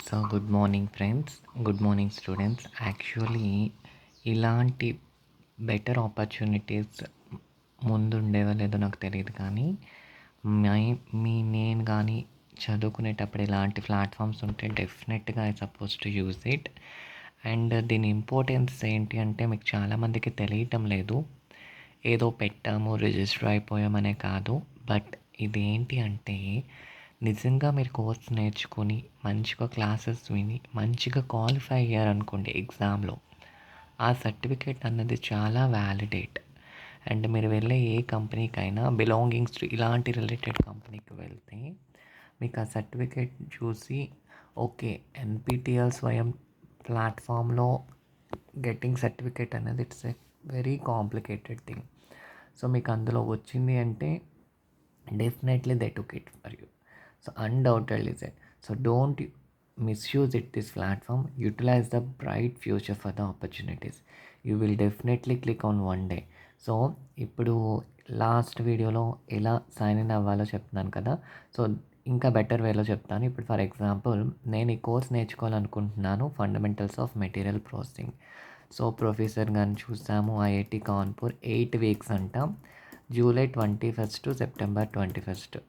So good morning friends, good morning students. Actually ఇలాంటి better opportunities ముందుండేవో లేదో నాకు తెలియదు, కానీ మై నేను కానీ చదువుకునేటప్పుడు ఇలాంటి ప్లాట్ఫామ్స్ ఉంటే డెఫినెట్గా I suppose to use it. And దీని ఇంపార్టెన్స్ ఏంటి అంటే మీకు చాలామందికి తెలియటం లేదు. ఏదో పెట్టాము, రిజిస్టర్ అయిపోయామనే కాదు. బట్ ఇదేంటి అంటే నిజంగా మీరు కోర్స్ నేర్చుకొని మంచిగా క్లాసెస్ విని మంచిగా క్వాలిఫై అయ్యారనుకోండి ఎగ్జామ్లో, ఆ సర్టిఫికేట్ అన్నది చాలా వ్యాలిడేట్. అండ్ మీరు వెళ్ళే ఏ కంపెనీకైనా బిలాంగింగ్స్ టు ఇలాంటి రిలేటెడ్ కంపెనీకి వెళ్తే మీకు ఆ సర్టిఫికేట్ చూసి ఓకే, ఎన్పిటిఎల్ స్వయం ప్లాట్ఫామ్లో గెట్టింగ్ సర్టిఫికేట్ అనేది it's a very complicated thing. So మీకు అందులో వచ్చింది అంటే definitely they took it for you. So undoubtedly said. So don't misuse it, this platform. Utilize the bright future for the opportunities. You will definitely click on one day. So ఇప్పుడు last వీడియోలో ఎలా sign in అవ్వాలో చెప్తున్నాను కదా. So ఇంకా better వేలో చెప్తాను. ఇప్పుడు ఫర్ ఎగ్జాంపుల్ నేను ఈ కోర్స్ నేర్చుకోవాలనుకుంటున్నాను, fundamentals of material processing. So professor గారిని చూసాము, ఐఐటి కాన్పూర్ 8 వీక్స్ అంట, జూలై 21 టు సెప్టెంబర్ 21.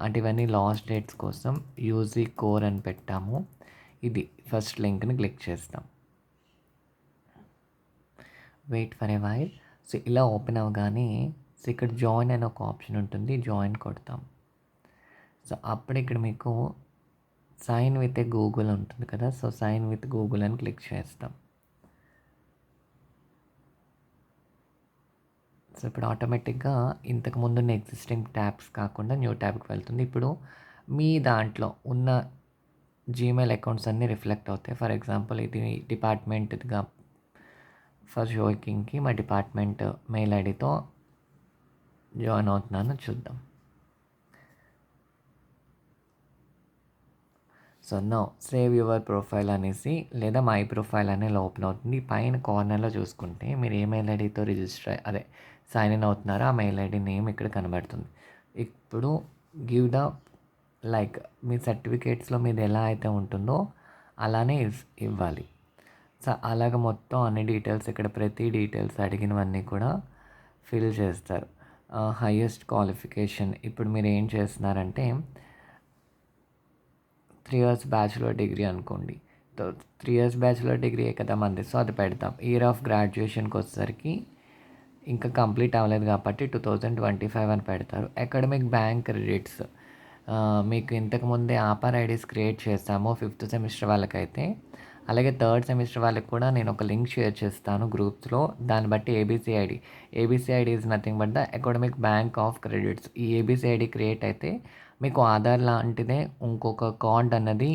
అంటే ఇవన్నీ లాస్ట్ డేట్స్ కోసం యూజీ కోర్ అని పెట్టాము. ఇది ఫస్ట్ లింక్ని క్లిక్ చేస్తాం. Wait for a while. So ఇలా ఓపెన్ అవ్వగానే సో ఇక్కడ జాయిన్ అనే ఒక ఆప్షన్ ఉంటుంది, జాయిన్ కొడతాం. సో అప్పుడు ఇక్కడ మీకు సైన్ విత్ ఏ గూగుల్ ఉంటుంది కదా. సో సైన్ విత్ గూగుల్ అని క్లిక్ చేస్తాం. సో ఇప్పుడు ఆటోమేటిక్గా ఇంతకుముందు ఉన్న ఎగ్జిస్టింగ్ ట్యాబ్స్ కాకుండా న్యూ ట్యాబ్కి వెళ్తుంది. ఇప్పుడు మీ దాంట్లో ఉన్న జీమెయిల్ అకౌంట్స్ అన్నీ రిఫ్లెక్ట్ అవుతాయి. ఫర్ ఎగ్జాంపుల్ ఇది డిపార్ట్మెంట్గా ఫర్ షోకింగ్కి మా డిపార్ట్మెంట్ మెయిల్ ఐడితో జాయిన్ అవుతున్నాను, చూద్దాం. So now save your profile అనేసి లేదా మై ప్రొఫైల్ అనే ఓపెన్ అవుతుంది. పైన కార్నర్లో చూసుకుంటే మీరు ఏ మెయిల్ ఐడితో రిజిస్టర్ సైన్ ఇన్ అవుతున్నారో ఆ మెయిల్ ఐడి నేమ్ ఇక్కడ కనబడుతుంది. ఇప్పుడు గివ్ ద లైక్ మీ సర్టిఫికేట్స్లో మీది ఎలా అయితే ఉంటుందో అలానే ఇవ్వాలి. సో అలాగ మొత్తం అన్ని డీటెయిల్స్ ఇక్కడ ప్రతి డీటెయిల్స్ అడిగినవన్నీ కూడా ఫిల్ చేస్తారు. హైయెస్ట్ క్వాలిఫికేషన్ ఇప్పుడు మీరు ఏం చేస్తున్నారంటే 3 years బ్యాచులర్ డిగ్రీ అనుకోండి. 3 years బ్యాచులర్ డిగ్రీ కదా మంది, సో అది పెడతాం. ఇయర్ ఆఫ్ గ్రాడ్యుయేషన్కి వచ్చేసరికి ఇంకా కంప్లీట్ అవ్వలేదు కాబట్టి 2025 అని పెడతారు. అకాడమిక్ బ్యాంక్ క్రెడిట్స్ మీకు ఇంతకుముందే ఆపర్ ఐడీస్ క్రియేట్ చేస్తాము 5th సెమిస్టర్ వాళ్ళకైతే. అలాగే 3rd సెమిస్టర్ వాళ్ళకి కూడా నేను ఒక లింక్ షేర్ చేస్తాను గ్రూప్స్లో. దాన్ని బట్టి ABC ID is nothing but the academic bank of credits. ఈ ఏబీసీ ఐడి క్రియేట్ అయితే మీకు ఆధార్ లాంటిదే ఇంకొక కార్డ్ అన్నది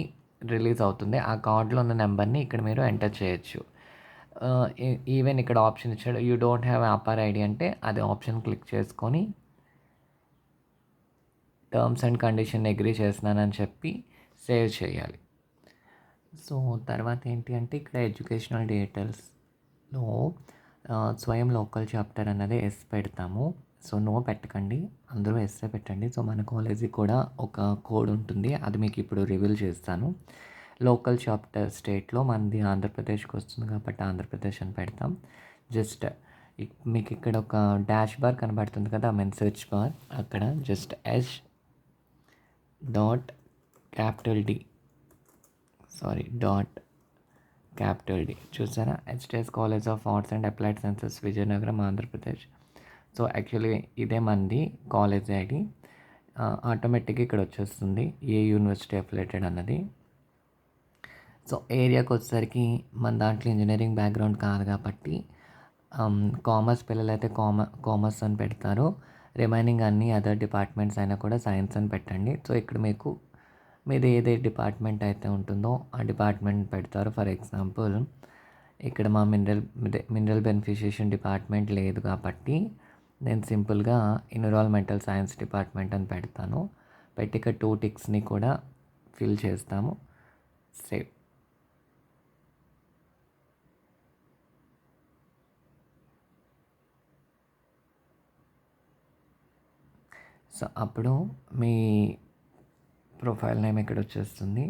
రిలీజ్ అవుతుంది. ఆ కార్డులో ఉన్న నెంబర్ని ఇక్కడ మీరు ఎంటర్ చేయొచ్చు. ఈవెన్ ఇక్కడ ఆప్షన్ ఇచ్చాడు you don't have upper ID అంటే అది ఆప్షన్ క్లిక్ చేసుకొని టర్మ్స్ అండ్ కండిషన్ అగ్రీ చేస్తున్నానని చెప్పి సేవ్ చేయాలి. సో తర్వాత ఏంటి అంటే ఇక్కడ ఎడ్యుకేషనల్ డీటెయిల్స్లో స్వయం లోకల్ చాప్టర్ అన్నది ఎస్ పెడతాము. సో నో పెట్టకండి, అందరూ ఎస్ఏ పెట్టండి. సో మన కాలేజీకి కూడా ఒక కోడ్ ఉంటుంది, అది మీకు ఇప్పుడు రివీల్ చేస్తాను. లోకల్ చాప్టర్ స్టేట్లో మనది ఆంధ్రప్రదేశ్కి వస్తుంది కాబట్టి ఆంధ్రప్రదేశ్ అని పెడతాం. జస్ట్ మీకు ఇక్కడ ఒక డాష్ బార్ కనబడుతుంది కదా, సెర్చ్ బార్, అక్కడ just S dot capital D dot capital D చూసారా, HTS college of arts and applied sciences Vizianagaram Andhra Pradesh. So actually ఇదే మంది కాలేజ్ ఐడి. ఆటోమేటిక్గా ఇక్కడ వచ్చేస్తుంది ఏ యూనివర్సిటీ అఫిలేటెడ్ అన్నది. సో ఏరియాకి వచ్చేసరికి మన దాంట్లో ఇంజనీరింగ్ బ్యాక్గ్రౌండ్ కాదు కాబట్టి కామర్స్ పిల్లలైతే కామర్స్ అని పెడతారు. రిమైనింగ్ అన్ని అదర్ డిపార్ట్మెంట్స్ అయినా కూడా సైన్స్ అని పెట్టండి. సో ఇక్కడ మీకు మీది ఏదే డిపార్ట్మెంట్ అయితే ఉంటుందో ఆ డిపార్ట్మెంట్ పెడతారు. ఫర్ ఎగ్జాంపుల్ ఇక్కడ మా మినరల్ బెనిఫిషియేషన్ డిపార్ట్మెంట్ లేదు కాబట్టి నేను సింపుల్గా ఎన్విరాన్మెంటల్ సైన్స్ డిపార్ట్మెంట్ అని పెడతాను. పెట్టి ఇక్కడ 2 టిక్స్ని కూడా ఫిల్ చేస్తాము. సేవ్. సో అప్పుడు మీ ప్రొఫైల్ నేమ్ ఇక్కడ వచ్చేస్తుంది.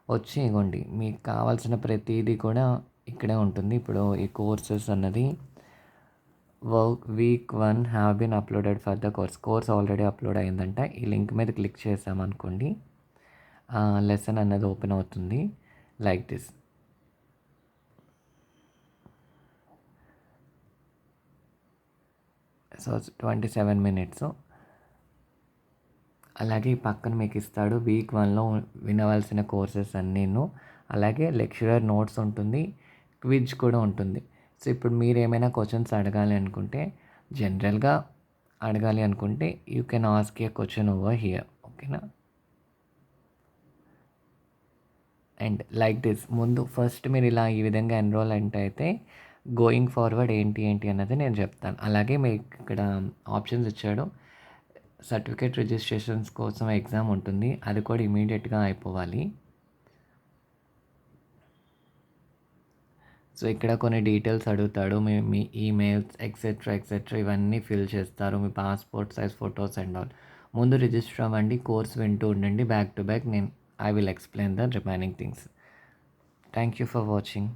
వచ్చి ఇగోండి మీకు కావాల్సిన ప్రతీది కూడా ఇక్కడే ఉంటుంది. ఇప్పుడు ఈ కోర్సెస్ అన్నది week 1 have been uploaded for the course already upload అయిందంట. ఈ లింక్ మీద క్లిక్ చేసామనుకోండి లెసన్ అన్నది ఓపెన్ అవుతుంది లైక్ దిస్. So 27 minutes. అలాగే ఈ పక్కన మీకు ఇస్తాడు వీక్ 1లో వినవలసిన కోర్సెస్ అన్నీను. అలాగే లెక్చరర్ నోట్స్ ఉంటుంది, క్విజ్ కూడా ఉంటుంది. సో ఇప్పుడు మీరు ఏమైనా క్వశ్చన్స్ అడగాలి అనుకుంటే, జనరల్గా అడగాలి అనుకుంటే you can ask a question over here. ఓకేనా? అండ్ లైక్ దిస్ ముందు ఫస్ట్ మీరు ఇలా ఈ విధంగా ఎన్రోల్ అయితే గోయింగ్ ఫార్వర్డ్ ఏంటి అన్నది నేను చెప్తాను. అలాగే మీకు ఇక్కడ ఆప్షన్స్ ఇచ్చాడు. సర్టిఫికేట్ రిజిస్ట్రేషన్స్ కోసం ఎగ్జామ్ ఉంటుంది, అది కూడా ఇమీడియట్గా అయిపోవాలి. సో ఇక్కడ కొన్ని డీటెయిల్స్ అడుగుతాడు. మీ ఈమెయిల్స్ ఎక్సెట్రా ఇవన్నీ ఫిల్ చేస్తారు. మీ passport size photos and all. ముందు రిజిస్టర్ అవ్వండి, కోర్స్ వింటూ ఉండండి back to back. I will explain the remaining things. Thank you for watching.